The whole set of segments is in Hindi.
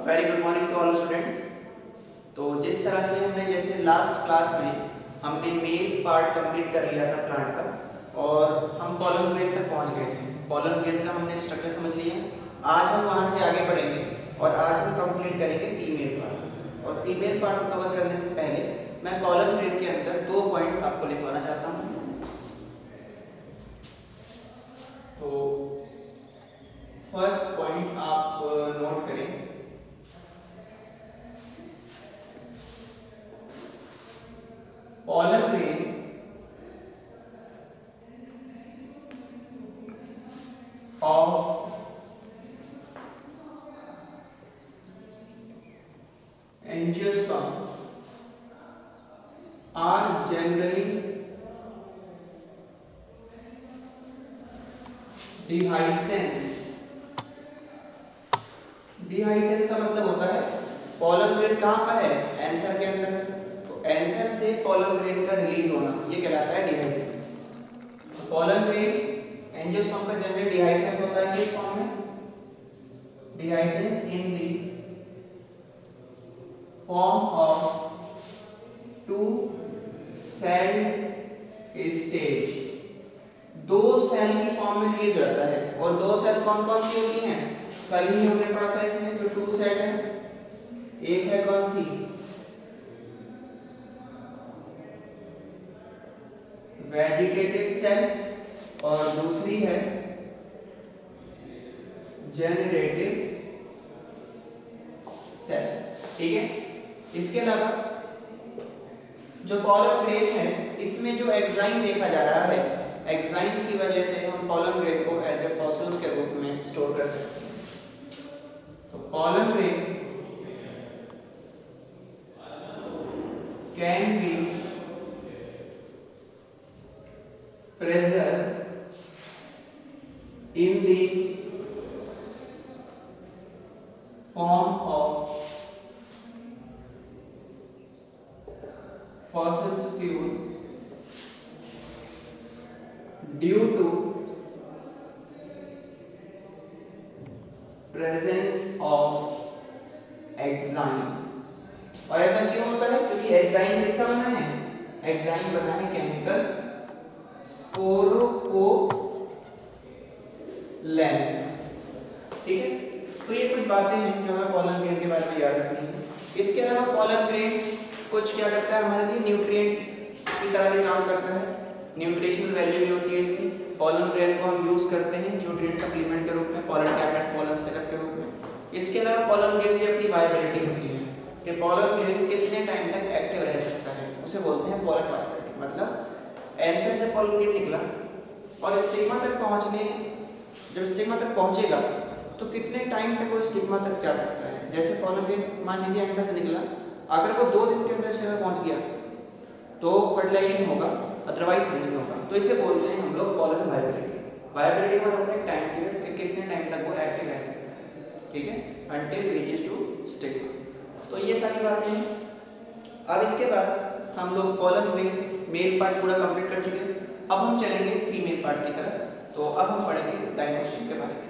Very good morning to all students. तो जिस तरह से हमने जैसे लास्ट क्लास में हमने मेल पार्ट कंप्लीट कर लिया था प्लांट का और हम पॉलन ग्रेन तक पहुंच गए थे। पॉलन ग्रेन का हमने स्ट्रक्चर समझ लिया। आज हम वहां से आगे बढ़ेंगे और आज हम कंप्लीट करेंगे फीमेल पार्ट। और फीमेल पार्ट को कवर करने से पहले मैं पॉलन ग्रेन के अंदर 2 पॉइंट्स आपको लिखवाना चाहता हूँ। तो फर्स्ट पॉइंट आप नोट करें। pollen grain of angiosperm are generally dehiscence। dehiscence का मतलब होता है pollen grain कहाँ पर है? एंथर के अंदर। एंथर से पॉलन ग्रेन का रिलीज होना ये कहलाता है डिहाइसेंस। तो पॉलन ग्रेन एंजियोस्पर्म का जनरली डिहाइसेंस होता है किस फॉर्म में? Dehiscence in the form of 2 celled stage. 2 cell की फॉर्म में रिलीज होता है। और 2 सेल कौन कौन सी होती हैं? कल ही हमने पढ़ा था इसमें जो 2 सेल है। एक है कौन सी? वेजिटेटिव सेल और दूसरी है जेनरेटिव सेल। ठीक है। इसके अलावा जो पॉलन ग्रेन है इसमें जो एंजाइम देखा जा रहा है, एंजाइम की वजह से हम पॉलन ग्रेन को एज ए फॉसिल्स के रूप में स्टोर कर सकते हैं। तो pollen grain can be present in the form of fossil fuel due to presence of enzyme। और ऐसा क्यों होता है? क्योंकि एंजाइम किसका बना है? एंजाइम बना है केमिकल स्पोरोपोलेन। ठीक है। तो ये कुछ बातें हैं जो हमें पॉलन ग्रेन के बारे में याद रखनी है। इसके अलावा पॉलन ग्रेन कुछ क्या करता है हमारे लिए? न्यूट्रिएंट की तरह भी काम करता है। न्यूट्रिशनल वैल्यू भी होती है इसकी। पॉलन ग्रेन को हम यूज करते हैं न्यूट्रिएंट सप्लीमेंट के रूप में, पॉलन टैबलेट, पॉलन सिरप के रूप में। इसके अलावा पॉलन ग्रेन की अपनी वायबिलिटी होती है कि पॉलन ग्रेन कितने टाइम तक एक्टिव रह सकता है, उसे बोलते हैं पॉलन वायबिलिटी। मतलब एंथर से पॉलन ग्रेन निकला और स्टिग्मा तक पहुंचने, जब स्टिग्मा तक पहुंचेगा तो कितने टाइम तक वो स्टिग्मा तक जा सकता है। जैसे पॉलन ग्रेन मान लीजिए एंथर से निकला, अगर वो 2 दिन के अंदर स्टिग्मा पहुंच गया तो फर्टिलाइजेशन होगा, अदरवाइज नहीं होगा। तो इसे बोलते हैं हम लोग पॉलन वायबिलिटी। वायबिलिटी का मतलब होता है टाइम पीरियड कि कितने टाइम तक वो एक्टिव रह सकता है। ठीक है, अंटिल रीचेस टू स्टिग्मा। तो ये सारी बातें हैं। अब इसके बाद हम लोग पॉलन ग्रेन मेल पार्ट पूरा कंप्लीट कर चुके हैं। अब हम चलेंगे फीमेल पार्ट की तरफ। तो अब हम पढ़ेंगे गायनोशियम के बारे में।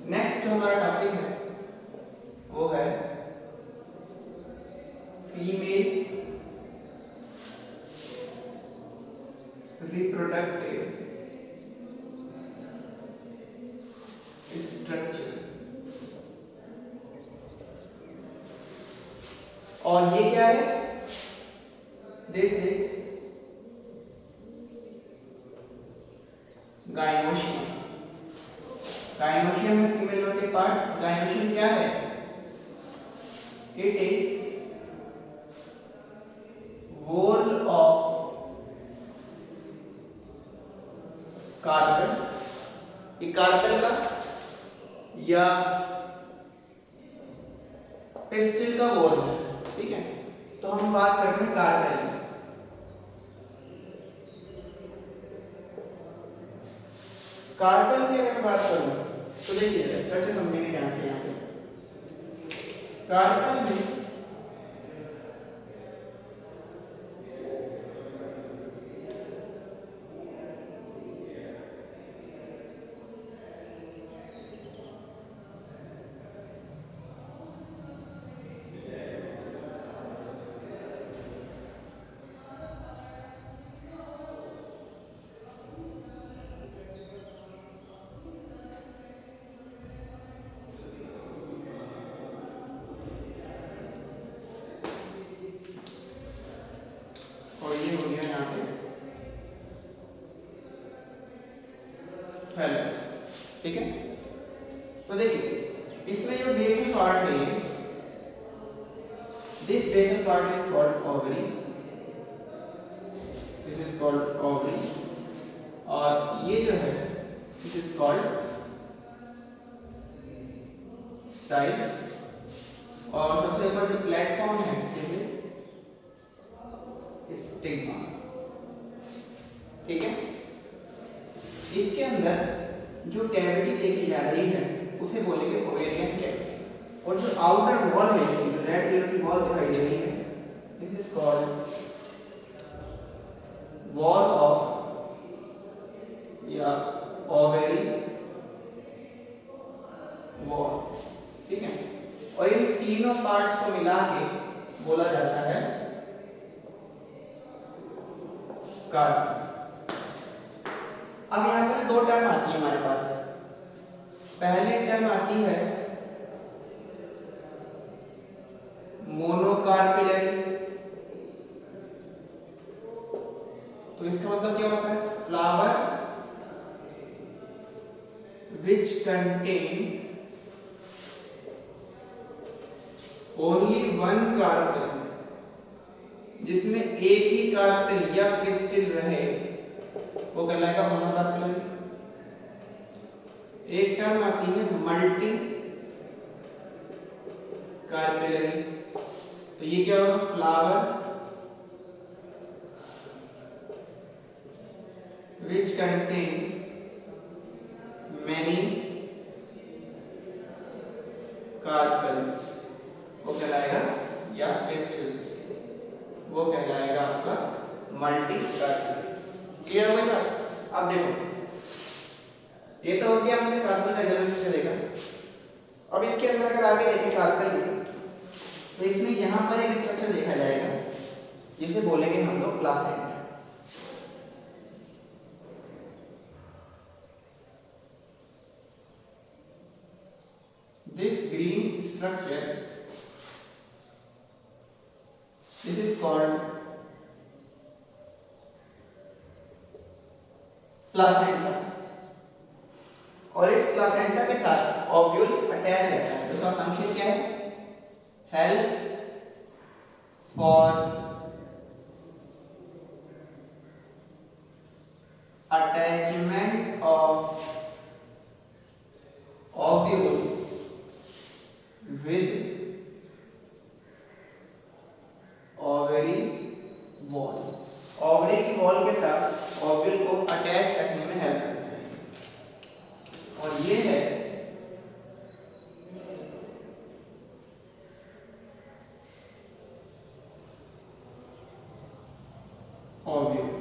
नेक्स्ट जो हमारा टॉपिक है वो है फीमेल रिप्रोडक्टिव स्ट्रक्चर। और ये क्या है? This is gynoecium. गायनोशियम में फीमेल होते पार्ट। गायनोशियम क्या है? It is wall of carpel. ये कार्पेल का या पिस्टिल का वॉल है। ठीक है। तो हम बात करते हैं कार्पेल की। कार्पेल की अगर बात करूं तो देखिए स्ट्रक्चर समझेंगे ध्यान से। यहाँ पे कार्पेल में और ये हो गया यहाँ पे थैलेमस। ठीक है, तो देखिए इसमें जो बेसल पार्ट है, this basal part is called ovary, this is called ovary, और ये जो है इट इज कॉल्ड स्टाइल, और सबसे ऊपर जो प्लेटफॉर्म है दिस इज स्टिग्मा। ठीक है, इसके अंदर जो कैविटी देखी जा रही है उसे बोलेंगे ओवेरियन कैविटी, और जो आउटर वॉल है, जो रेड कलर की वॉल दिखाई दे रही है, this is called wall of या ओवेरी वॉल। ठीक है, और इन तीनों पार्ट्स को मिला के बोला जाता है कार्पेल। अब यहाँ पर दो टर्म आती है हमारे पास। पहले टर्म आती है मोनोकार्पेलरी, तो इसका मतलब क्या होता है? Flower which contain only one carpel, जिसमें एक ही कार्पेल या पिस्टिल रहे, वो कहलाएगा मोनोकार्पेलरी। एक टर्म आती है मल्टी कार्पेलरी, तो ये क्या होगा? Flower which contain many carpels, वो कहलाएगा, या पिस्टिल्स, वो कहलाएगा आपका मल्टी कार्पेल। क्लियर हो गई बात? अब देखो, ये तो हो गया हमने कार्पेल का जनरल स्ट्रक्चर देखा। अब इसके अंदर अगर आगे देखें कार्पेल में, तो इसमें यहाँ पर एक स्ट्रक्चर देखा जाएगा जिसे बोलेंगे हम लोग placenta. This green structure, this is called placenta, और इस प्लासेंटा के साथ ओव्यूल अटैच रहता है। तो इसका फंक्शन क्या है? Help for attachment of ovule with ovary wall. Ovary की वॉल के साथ ओव्यूल को अटैच रखने में हेल्प करता है, और ये है ओव्यूल।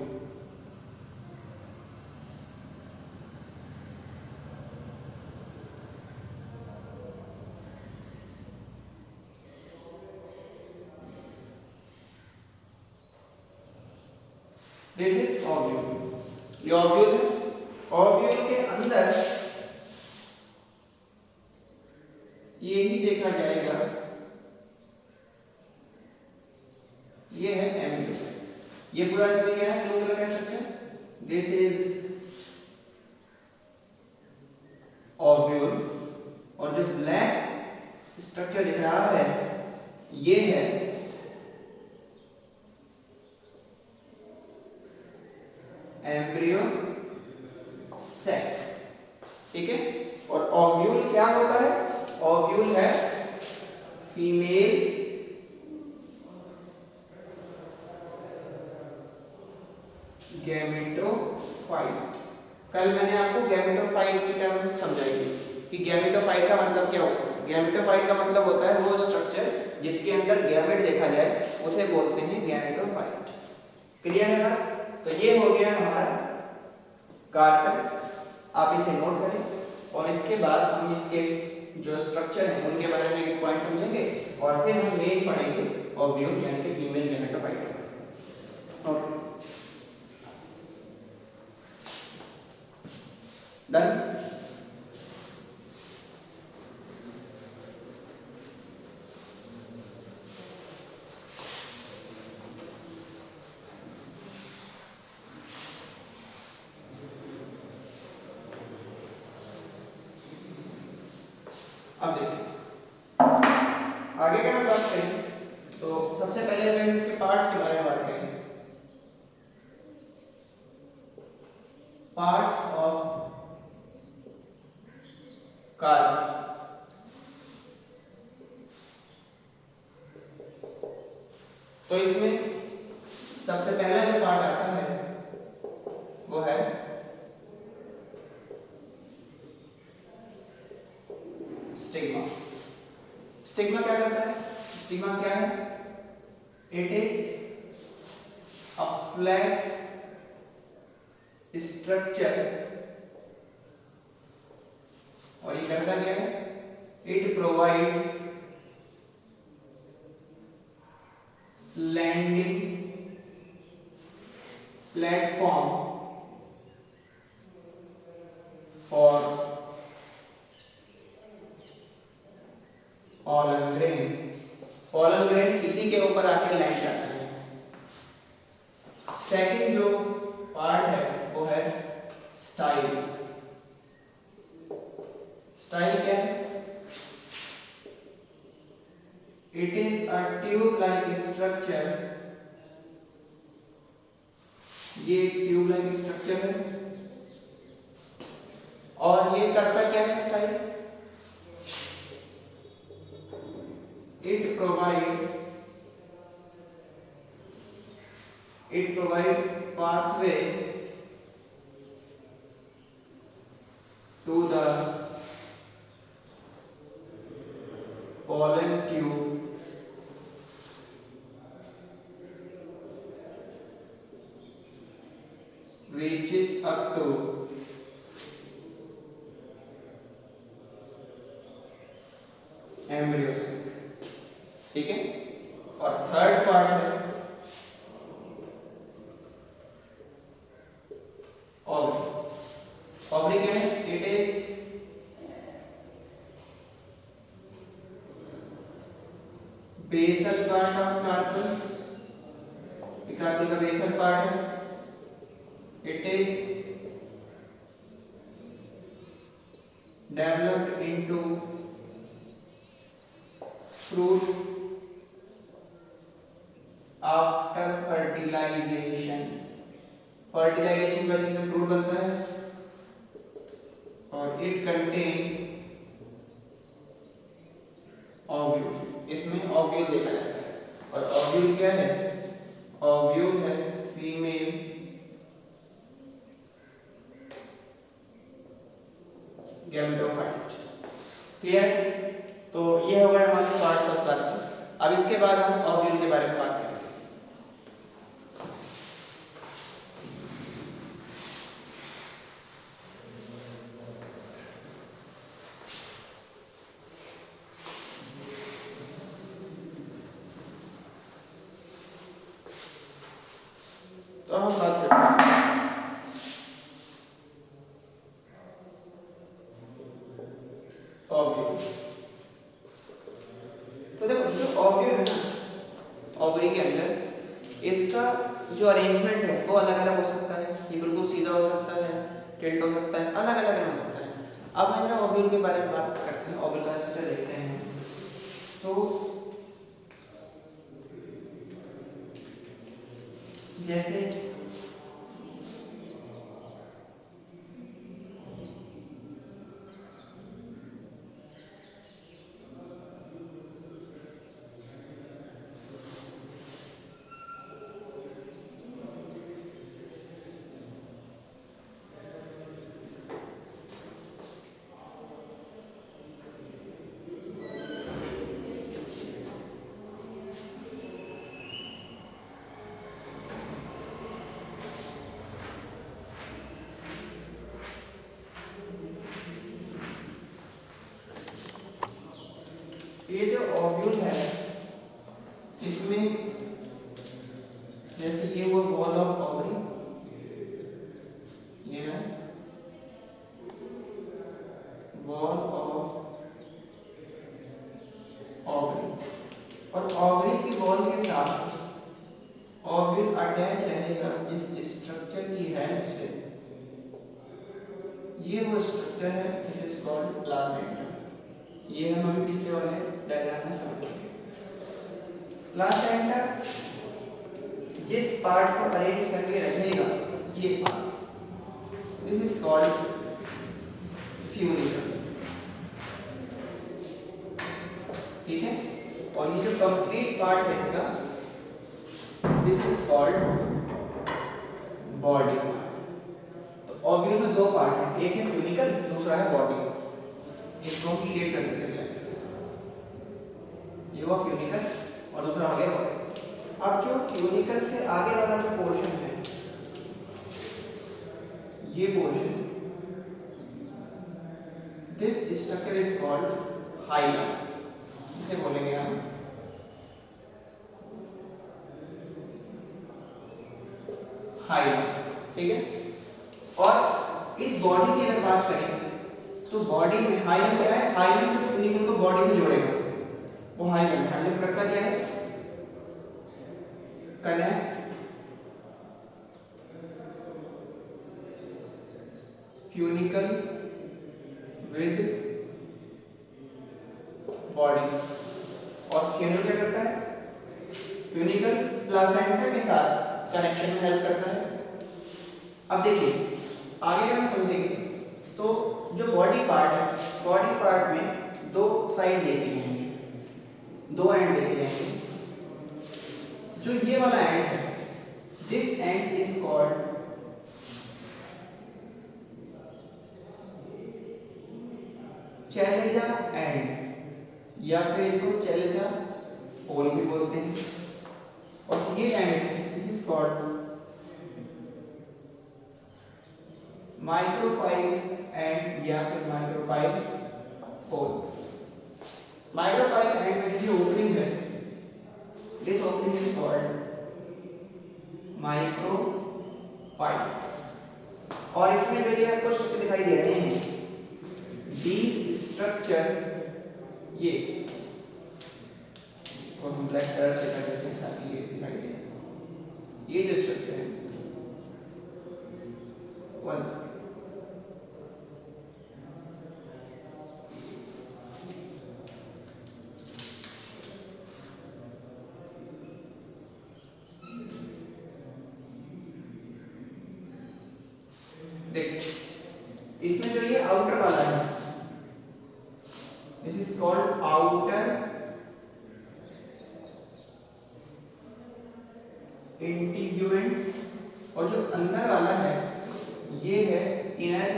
दिस इज ओव्यूल, ये ओव्यूल है। ओव्यूल के अंदर ये ही देखा जाएगा, ये है एम्ब्रियो। ये पूरा जो क्या है, ब्लू कलर का स्ट्रक्चर, दिस इज ओव्यूल, और जो ब्लैक स्ट्रक्चर दिख रहा है ये है एम्ब्रियो सैक। ठीक है, और ओव्यूल क्या होता है? ओव्यूल है फीमेल गैमेटोफाइट। कल मैंने आपको गैमेटोफाइट की टर्म समझाई थी कि गैमेटोफाइट का मतलब क्या होता है। गैमेटोफाइट का मतलब होता है वो स्ट्रक्चर जिसके अंदर गैमेट देखा जाए उसे बोलते हैं गैमेटोफाइट। क्लियर है ना? तो ये हो गया हमारा कार्बन, आप इसे नोट करें और इसके बाद हम इसके जो स्ट्रक्चर हैं उनके बारे में एक पॉइंट समझेंगे और फिर हम मेन पढ़ेंगे ओव्यूल यानी कि फीमेल गैमेटोफाइट के बारे में। Note done. अब देखिए आगे क्या हम बात करें तो सबसे पहले अगर इसके पार्ट्स के बारे में बात करें, पार्ट्स ऑफ कार्बन। तो इसमें सबसे पहला जो पार्ट आता है वो है स्टिग्मा। स्टिग्मा क्या करता है? स्टिग्मा क्या है? It is a flat structure और ये करता क्या है? It provide landing platform for pollen grain. Pollen grain इसी के ऊपर आके लैंड करता है। सेकंड जो पार्ट है वो है स्टाइल। स्टाइल क्या है? It is a tube like structure. ये एक ट्यूब लाइक स्ट्रक्चर है और ये करता क्या है style? It provide pathway to the pollen tube reaches up to embryo sac। ठीक है? और थर्ड पार्ट है ओवरी। ओवरी क्या है? It is basal part of carbon. Carbon का बेसल पार्ट है। It is developed into fruit after fertilisation. Fertilisation की वजह से फ्रूट बनता है और इट कंटेन ओव्यूल। इसमें ओव्यूल देखा जाता है और ओव्यूल क्या है? ओव्यूल है फीमेल गैमेटोफाइट। क्लियर? तो ये हो गया हमारे पार्ट्स ऑफ कार्बन। अब इसके बाद हम ओव्यूल के बारे में बात करेंगे। तो हम बात करते हैं ओव्यूल। तो देखो जो ओव्यूल है ना, ओवरी के अंदर इसका जो अरेंजमेंट है वो अलग अलग हो सकता है। ये बिल्कुल सीधा हो सकता है, टिल्ट हो सकता है, अलग अलग हो सकता है। अब मैं जरा ओव्यूल के बारे में बात करते हैं, ओव्यूल का स्ट्रक्चर देखते हैं। तो जैसे ये जो ओव्यूल है इसमें जैसे ये वो वॉल ऑफ ओवरी, ये है वॉल ऑफ ओवरी, और ओवरी की वॉल के साथ ओव्यूल अटैच रहेगा जिस स्ट्रक्चर की हेल्प से, ये वो स्ट्रक्चर है इट इज कॉल्ड प्लासेंटा। ये हम अभी पिछले वाले डायग्राम में समझ चुके हैं। प्लासेंटा जिस पार्ट को अरेंज करके रखेगा ये part, this is called funicle, ठीक है। और ये जो कंप्लीट पार्ट है इसका, दिस इज कॉल्ड बॉडी। तो ओव्यूल में दो पार्ट हैं, एक है फ्यूनिकल, दूसरा है बॉडी। इसको हम शेप कर देते हैं, ये हुआ फ्यूनिकल और दूसरा आगे बॉडी। अब जो फ्यूनिकल से आगे वाला जो पोर्शन है, ये portion, this structure is called hilum, इसे बोलेंगे हम हाइलम, ठीक है। और इस बॉडी की अगर बात करें तो बॉडी में हाइलम क्या है, हाइलम जो फ्यूनिकल को बॉडी से जोड़ेगा वो हाइलम। हाइलम करता क्या है, कनेक्ट फ्यूनिकल विद बॉडी। और फ्यूनिकल क्या करता है, फ्यूनिकल प्लासेंटा के साथ कनेक्शन में हेल्प करता है। अब देखिए आगे क्या हम समझेंगे, तो जो बॉडी पार्ट है, बॉडी पार्ट में दो साइड देखे जाएंगे, दो एंड देखे जाएंगे। जो ये वाला एंड है, this end is called chalaza end, या फिर इसको चैलेजा पोल भी बोलते हैं। और ये and this is called micropyle and, या फिर माइक्रोपाइल पोल। माइक्रोपाइल एंड में जो ओपनिंग है, this opening is called micropyle. और इसमें जो ये आपको स्ट्रक्चर दिखाई दे रहे हैं, डी स्ट्रक्चर, ये और हम ब्लैक कलर से कर देते हैं ताकि ये दिखाई दे। ये जो स्ट्रक्चर है, वन देख, इसमें जो ये आउटर वाला है, this is called outer integuments, और जो अंदर वाला है ये है इनर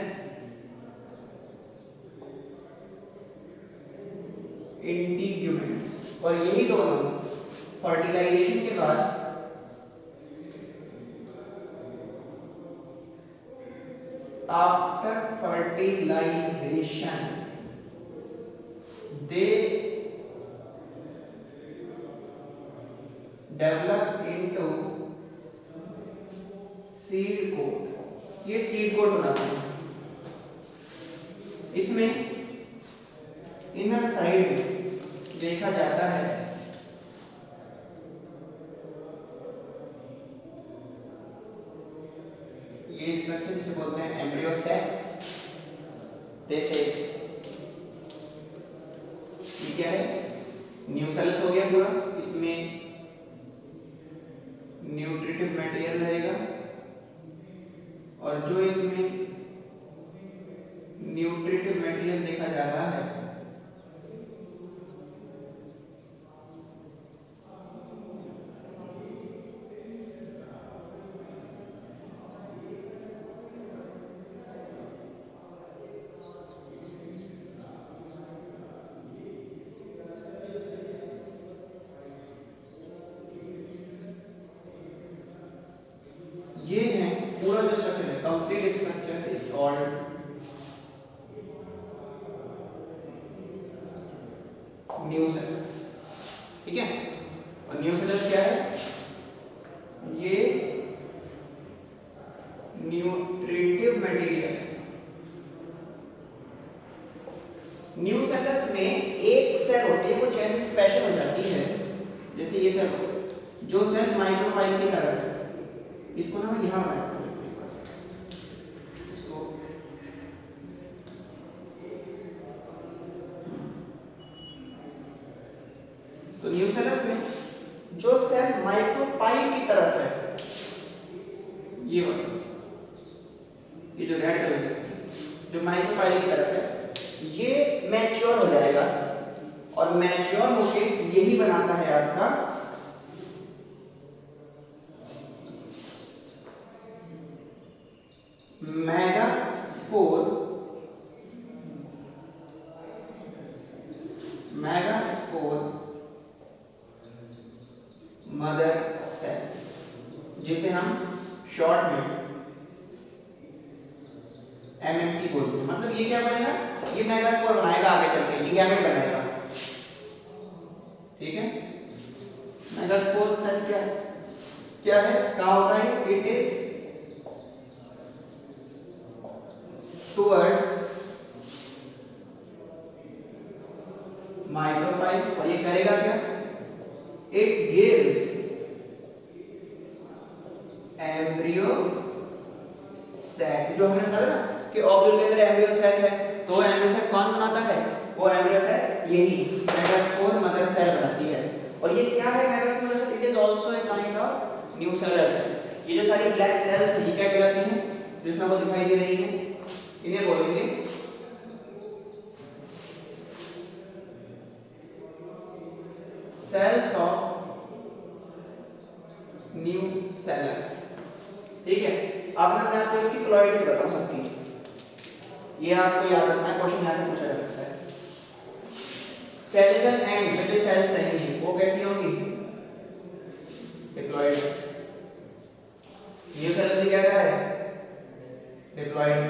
इंटीग्यूमेंट्स। और यही दोनों फर्टिलाइजेशन के बाद after fertilisation they develop into seed coat. ये सीड कोट बनाते हैं। इसमें इनर साइड देखा जाता है ये स्ट्रक्चर जिसे बोलते हैं एम्ब्रियो सैक। जैसे ये क्या है, न्यूसेल्स हो गया पूरा, इसमें न्यूट्रिटिव मटेरियल रहेगा, और जो इसमें न्यूट्रिटिव मटेरियल देखा जा रहा है ये है पूरा जो स्ट्रक्चर है, complete structure is called new sales, ठीक है। और न्यू सेल्स क्या है, ये न्यूट्रिटिव मटेरियल। न्यू सेल्स में एक सेल होती है, कुछ ऐसी स्पेशल हो जाती है, जैसे ये सेल जो सेल माइक्रोफाइल की तरह है, इसको ना मैं यहाँ बनाया इसको, तो न्यू सेल्स में जो सेल माइक्रोफाइल की तरफ है, ये वाला, ये जो रेड कलर जो माइक्रोफाइल की तरफ है, ये मैच्योर हो जाएगा और मैच्योर होके यही बनाता है आपका मेगास्पोर, मदर सेल, जिसे हम शॉर्ट में एमएमसी बोलते हैं। मतलब ये क्या बनेगा, ये मेगास्पोर बनाएगा आगे चल के, ये गैमेट बनाएगा, ठीक है। मेगास्पोर सेल क्या है, कहाँ होता है, इट इज टुवर्ड्स माइक्रोफाइल, और ये करेगा क्या, इट गिव्स एम्ब्रियो सैक। जो हमने बताया ना कि ओव्यूल के अंदर एम्ब्रियो सैक है, तो एम्ब्रियो सैक कौन बनाता है, वो एम्ब्रियो सैक यही मेगास्पोर मदर सेल बनाती है। और ये क्या है megaspore mother cell, it is also a kind of nuclear cell. ये जो सारी ब्लैक सेल्स ये क्या कहलाती हैं, जिसमें आपको दिखाई दे रही है, इन्हें बोलेंगे सेल्स ऑफ न्यू सेल्स, ठीक है। अब मैं आपको इसकी क्लोराइड बताता हूं सबकी, ये आपको याद रखना है, क्वेश्चन यहाँ से पूछा जा सकता है। सेलिकल एंड जो सेल्स रहेंगी वो कैसी होंगी, डिप्लॉयड। न्यू सेल भी कहता है डिप्लॉयड।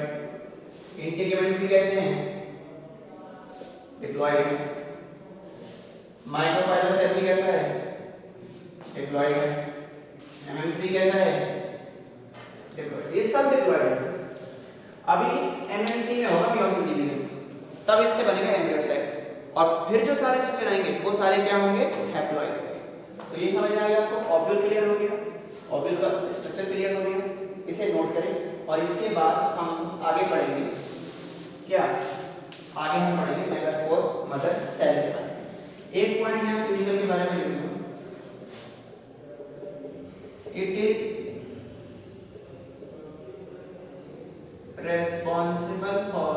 इंटीग्रेमेंट भी कहते हैं डिप्लॉयड। माइक्रोफाइलर सेल भी कैसा है, डिप्लॉयड। एमएमसी कैसा है, डिप्लॉयड। ये सब डिप्लॉयड है। अभी इस एमएमसी में होगा मियोसिस डिवीजन, तब इससे बनेगा एम्ब्रियो सैक, और फिर जो सारे स्ट्रक्चर आएंगे वो सारे क्या होंगे, हैप्लॉइड। तो ये समझ में आ गया आपको, ओव्यूल क्लियर हो गया, ओव्यूल का स्ट्रक्चर क्लियर हो गया, इसे नोट करें। और इसके बाद हम आगे पढ़ेंगे क्या, आगे हम पढ़ेंगे मेगास्पोर मदर सेल के बारे में। एक पॉइंट यहाँ फिजिकल के बारे में लिख लो, it is responsible for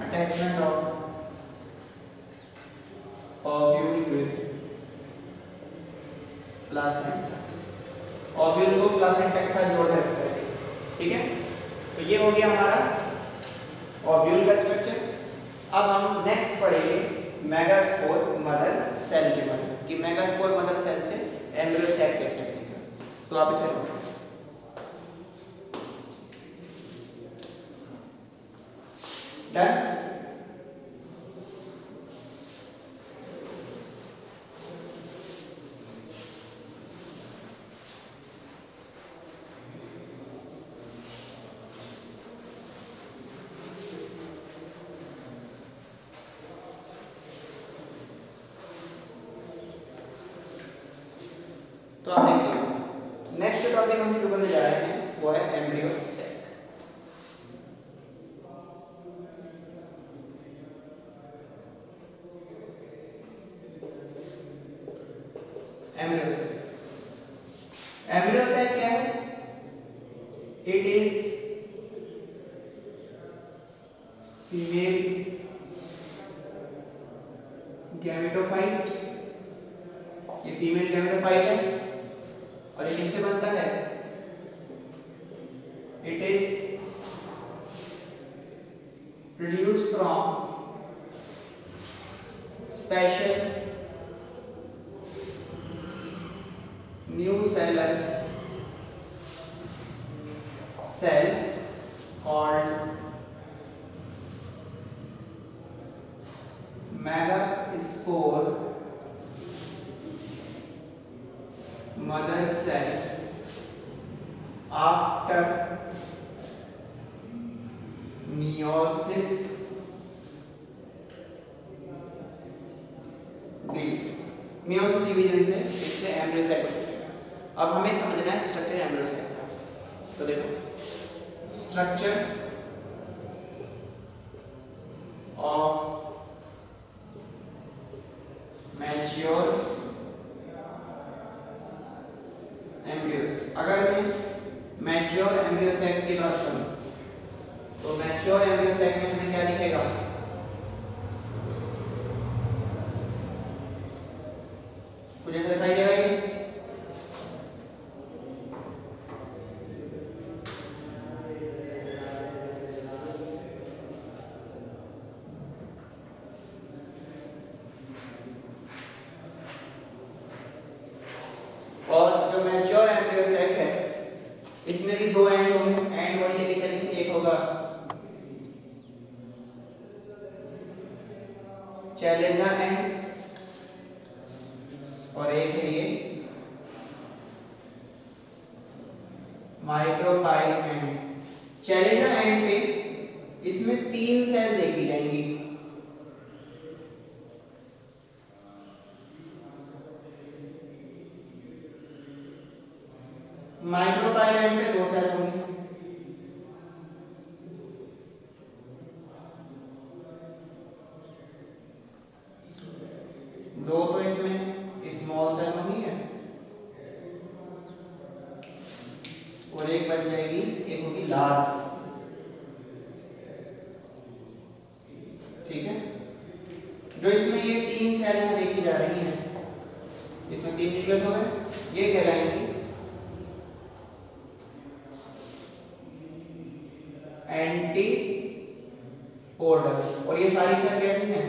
attachment of ovule with placenta। Ovule को प्लासेंटा के साथ जोड़ रखता है, ठीक है। तो ये हो गया हमारा ओव्यूल का स्ट्रक्चर। अब हम नेक्स्ट पढ़ेंगे मेगास्पोर मदर सेल के बारे में, कि मेगास्पोर मदर सेल से एम्ब्रियो सैक कैसे बनेगा। तो आप इसे नोट डन। तो आप देखिए नेक्स्ट टॉपिक हम शुरू करने जा रहे हैं, वो है embryo sac. Embryo sac, embryo sac क्या है, इट इज फीमेल गैमेटोफाइट। ये फीमेल गैमेटोफाइट है और ये किससे बनता है, it is produced from special nucellar cell called megaspore mother cell after meiosis meiosis division से इससे एम्ब्रियो सेल बनता है। अब हमें समझना है स्ट्रक्चर एम्ब्रियो सेल का। तो देखो structure of mature embryo cell. अगर मैं मैच्योर एम्ब्रियो सेल की बात करूं तो मैच्योर एम्ब्रियो सेल में हमें क्या दिखेगा? कुछ ऐसा दिखाई देगा ये? और जो मैच्योर एम्ब्रियो सेल है इसमें भी दो एंड होंगे। एंड और ये लिख लेंगे, एक होगा चैलेजा एंड और एक है ये माइक्रोपाइल एंड। चैलेजा एंड पे इसमें 3 सेल देखी जाएंगी। माइक्रोपाइल एंड पे 2 सेल होंगे। दो तो इसमें स्मॉल सेल होनी है और एक बन जाएगी, एक होगी लार्ज। ठीक है, जो इसमें ये 3 सेल यहाँ देखी जा रही हैं, इसमें 3 न्यूक्लियस हो गए, ये कहलाएंगी एंटी पोर्टल्स। और ये सारी सेल कैसी हैं?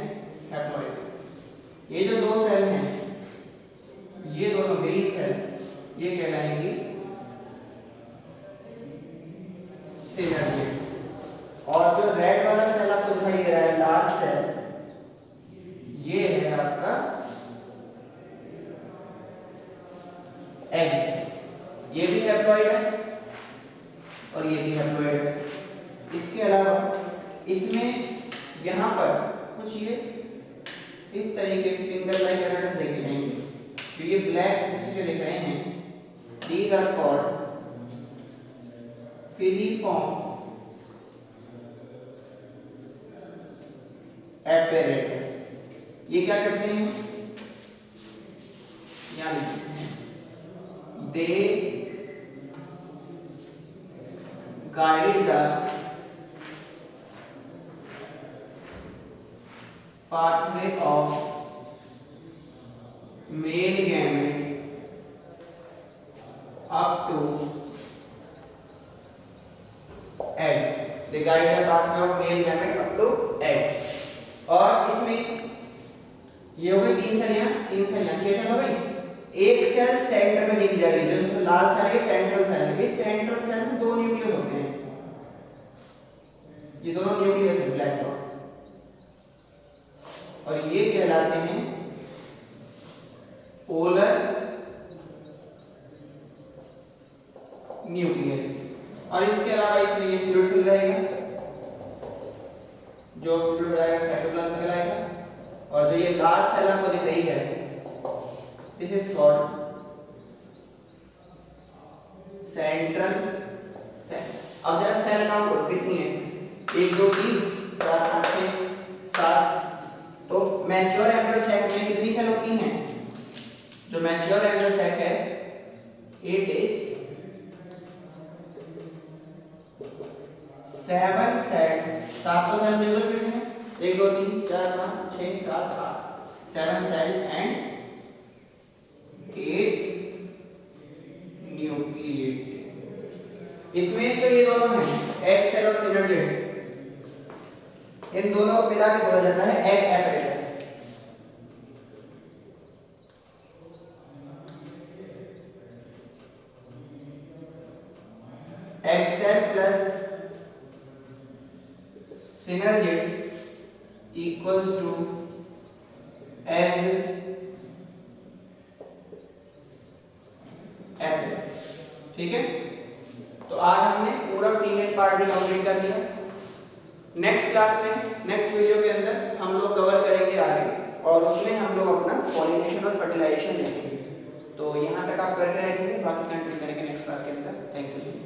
हैप्लॉइड। ये जो 2 सेल हैं, ये दोनों ग्रीन सेल, ये कहलाएंगी सिनर्जिड्स। और जो रेड वाला सेल आपको दिखाई दे रहा है लार्ज सेल, ये है आपका एग्स। ये भी हैप्लॉइड है और ये भी हैप्लॉइड है। इसके अलावा इसमें यहाँ पर कुछ ये इस तरीके से फिंगर लाइक एरोटस देखे जाएंगे। जो ये ब्लैक जो देख रहे हैं, these are called filiform apparatus। ये क्या करते हैं? यानी they guide the pathway of male gamete up to egg। They guide the pathway of male gamete up to egg। और इसमें ये हो गई 3 सेल, यहाँ 3 सेल, यहाँ 6 सेल हो गई। एक सेल सेंटर में देखी जा रही है, जो लाल सेल है सेंट्रल सेल है। इस सेंट्रल सेल में 2 न्यूक्लियस होते हैं, ये दोनों न्यूक्लियस है ब्लैक डॉट, और ये कहलाते हैं पोलर न्यूक्लियस। और इसके अलावा इसमें ये फ्लूइड फिल रहेगा, जो फ्लूइड रहेगा साइटोप्लाज्म कहलाएगा। और जो ये लार्ज सेल आपको दिख रही है, this is called central cell. अब जरा सेल काउंट करो कितनी है इसमें? 1 2 3 4 5 6 7। तो मैच्योर एम्ब्रियो सैक में कितनी सेल होती हैं? जो मैच्योर एम्ब्रियो सैक है, इट इज 7 सेल। 7 तो सेल न्यूक्लियस कितने हैं? 1 2 3 4 5 6 7 8। 7 सेल एंड 8 न्यूक्लिएट। इसमें जो ये दोनों हैं, एग सेल और सिनर्जिड, इन दोनों को मिला के बोला जाता है egg apparatus. Egg cell plus synergid equals to egg, egg. ठीक है, तो आज हमने पूरा फीमेल पार्ट भी कंप्लीट कर दिया। नेक्स्ट क्लास में, नेक्स्ट वीडियो के अंदर हम लोग कवर करेंगे आगे, और उसमें हम लोग अपना पॉलिनेशन और फर्टिलाइजेशन देखेंगे। तो यहाँ तक आप करके रहेंगे, बाकी कंटिन्यू करेंगे नेक्स्ट क्लास के अंदर। Thank you.